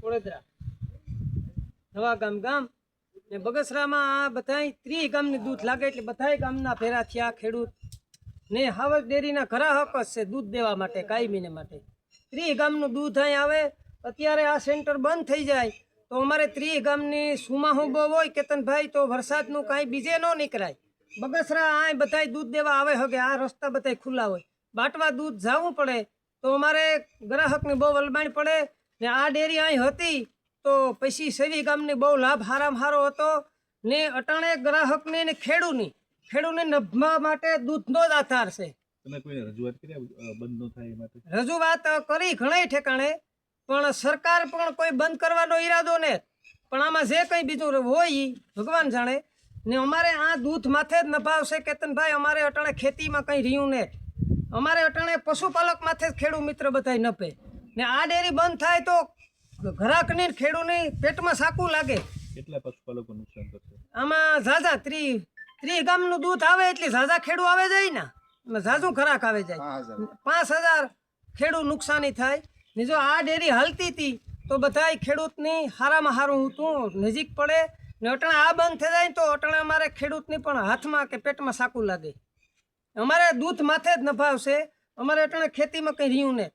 વડોદરા નવા ગામ ને બગસરામાં આ બધાય 30 ગામની દૂધ લાગે એટલે બધાય ગામના ભેરા થયા ખેડૂત ને હાવજ ડેરીના ગ્રાહક જ છે દૂધ દેવા માટે કાયમીને માટે 30 ગામનું દૂધ અહીં આવે અત્યારે આ સેન્ટર બંધ થઈ જાય તો અમારે 30 ગામની સુમાહું બહુ હોય કેતનભાઈ તો વરસાદનું કાંઈ બીજે ન નીકળાય બગસરા આ બધાય દૂધ દેવા આવે હવે આ રસ્તા બધાય ખુલ્લા હોય બાટવા દૂધ જવું પડે તો અમારે ગ્રાહકની બહુ વલબાણ પડે ને આ ડેરી અહીં હતી તો પછી સેવી ગામની બહુ લાભ હારામાં હારો હતો ને અટાણે ગ્રાહકને ને ખેડૂને નભવા માટે દૂધનો જ આધાર છે તમે કોઈ રજૂઆત કરી બંધ ન થાય એ માટે રજૂઆત કરી ઘણા ઠેકાણે પણ સરકાર પણ કોઈ બંધ કરવાનો ઈરાદો ને પણ આમાં જે કંઈ બીજું હોય ઈ ભગવાન જાણે ને અમારે આ દૂધ માથે જ નભાવશે કેતનભાઈ અમારે અટાણે ખેતીમાં કંઈ રહ્યું ને અમારે અટાણે પશુપાલક માથે જ ખેડૂત મિત્ર બધાય નભે ને આ ડેરી બંધ થાય તો ગ્રાહકની ખેડૂતની પેટમાં સાકું લાગે કેટલા પશુપાલકો નુકસાન થશે આમાં ઝાઝા 30 ગામનું દૂધ આવે એટલે ઝાઝા ખેડૂ આવે જાય ને ઝાઝું ખરાક આવે જાય 5000 ખેડૂત નુકસાની થાય ને જો આ ડેરી હાલતી હતી તો બધાય ખેડૂતની હારામાં હારું હતું નજીક પડે ને અટાણે આ બંધ થઈ જાય તો અટાણે અમારે ખેડૂતની પણ હાથમાં કે પેટમાં સાકું લાગે અમારે દૂધ માથે જ નભાવશે અમારે અટાણે ખેતીમાં કંઈ રહ્યું ને